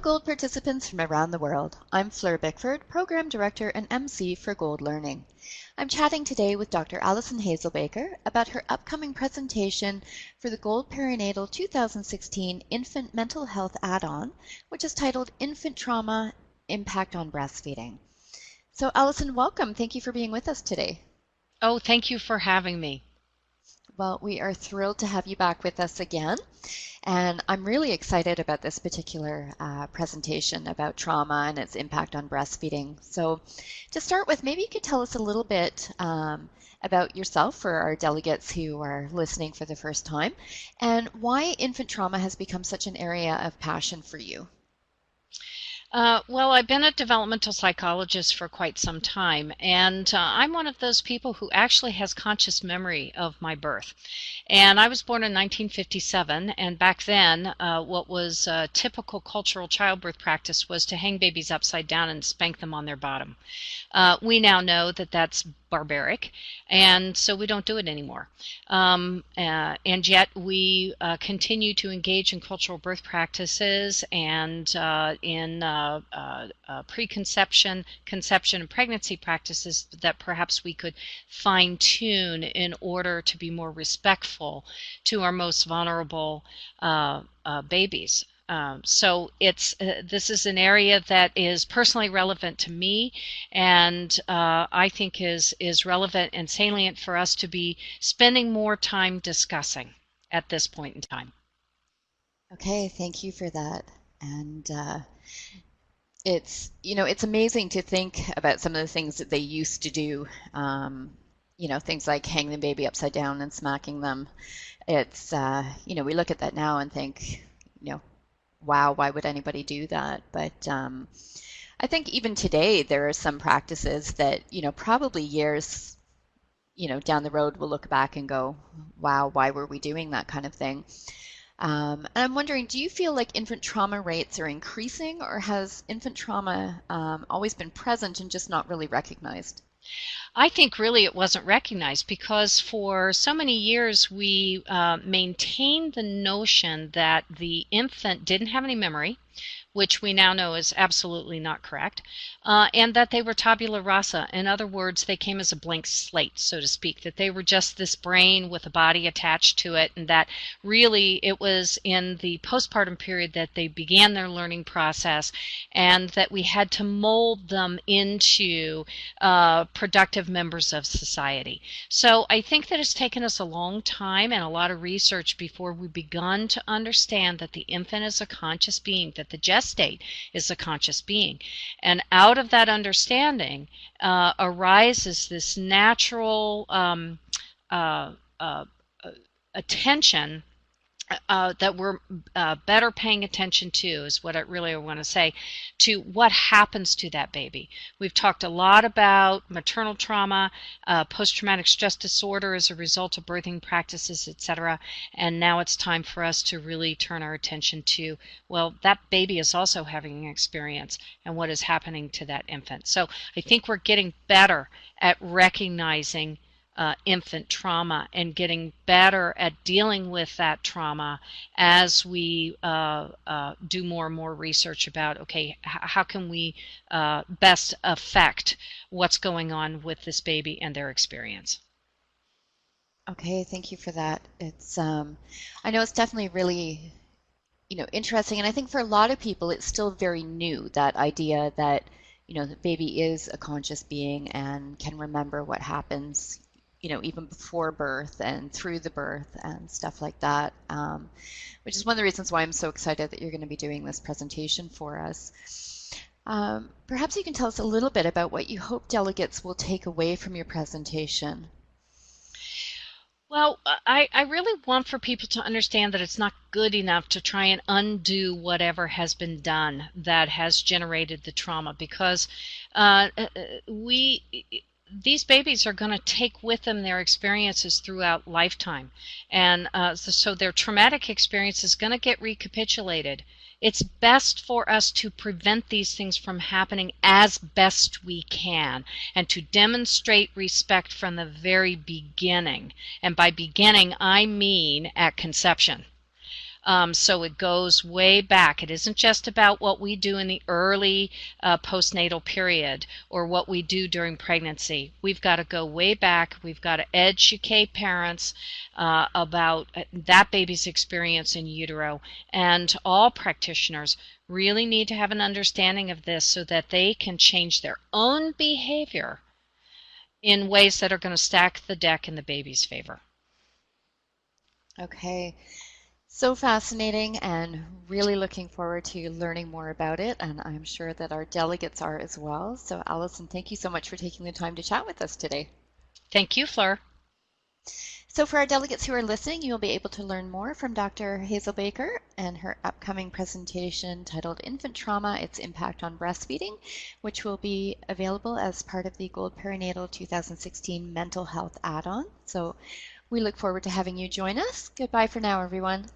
Gold participants from around the world. I'm Fleur Bickford, Program Director and MC for Gold Learning. I'm chatting today with Dr. Alison Hazelbaker about her upcoming presentation for the Gold Perinatal 2016 Infant Mental Health Add-on, which is titled Infant Trauma, Impact on Breastfeeding. So Alison, welcome. Thank you for being with us today. Oh, thank you for having me. Well, we are thrilled to have you back with us again. And I'm really excited about this particular presentation about trauma and its impact on breastfeeding. So to start with, maybe you could tell us a little bit about yourself for our delegates who are listening for the first time, and why infant trauma has become such an area of passion for you. Well, I've been a developmental psychologist for quite some time, and I'm one of those people who actually has conscious memory of my birth. And I was born in 1957, and back then what was typical cultural childbirth practice was to hang babies upside down and spank them on their bottom. We now know that that's barbaric, and so we don't do it anymore. And yet we continue to engage in cultural birth practices and in preconception, conception, and pregnancy practices that perhaps we could fine-tune in order to be more respectful to our most vulnerable babies. So this is an area that is personally relevant to me, and I think is relevant and salient for us to be spending more time discussing at this point in time. Okay, thank you for that. And it's amazing to think about some of the things that they used to do. Things like hang the baby upside down and smacking them. It's we look at that now and think, wow, why would anybody do that? But I think even today there are some practices that, probably years, down the road we'll look back and go, wow, why were we doing that kind of thing? And I'm wondering, do you feel like infant trauma rates are increasing, or has infant trauma always been present and just not really recognized? I think really it wasn't recognized because for so many years we maintained the notion that the infant didn't have any memory, which we now know is absolutely not correct, and that they were tabula rasa. In other words, they came as a blank slate, so to speak, that they were just this brain with a body attached to it, and that really it was in the postpartum period that they began their learning process, and that we had to mold them into productive members of society. So I think that it's taken us a long time and a lot of research before we begun to understand that the infant is a conscious being, that the state is a conscious being. And out of that understanding arises this natural attention that we're better paying attention to, is what I really want to say, to what happens to that baby. We've talked a lot about maternal trauma, post-traumatic stress disorder as a result of birthing practices, etc. And now it's time for us to really turn our attention to, well, that baby is also having an experience and what is happening to that infant. So I think we're getting better at recognizing infant trauma and getting better at dealing with that trauma as we do more and more research about, okay, how can we best affect what's going on with this baby and their experience. Okay, thank you for that. It's I know it's definitely really interesting, and I think for a lot of people it's still very new, that idea that the baby is a conscious being and can remember what happens even before birth and through the birth and stuff like that, which is one of the reasons why I'm so excited that you're going to be doing this presentation for us. Perhaps you can tell us a little bit about what you hope delegates will take away from your presentation. Well, I really want for people to understand that it's not good enough to try and undo whatever has been done that has generated the trauma, because these babies are going to take with them their experiences throughout lifetime. And so their traumatic experience is going to get recapitulated. It's best for us to prevent these things from happening as best we can, and to demonstrate respect from the very beginning. And by beginning, I mean at conception. So it goes way back. It isn't just about what we do in the early postnatal period or what we do during pregnancy. We've got to go way back. We've got to educate parents about that baby's experience in utero. And all practitioners really need to have an understanding of this so that they can change their own behavior in ways that are going to stack the deck in the baby's favor. Okay. So fascinating, and really looking forward to learning more about it, and I'm sure that our delegates are as well. So Alison, thank you so much for taking the time to chat with us today. Thank you, Fleur. So for our delegates who are listening, you'll be able to learn more from Dr. Hazelbaker and her upcoming presentation titled Infant Trauma, Its Impact on Breastfeeding, which will be available as part of the Gold Perinatal 2016 Mental Health Add-on. So we look forward to having you join us. Goodbye for now, everyone.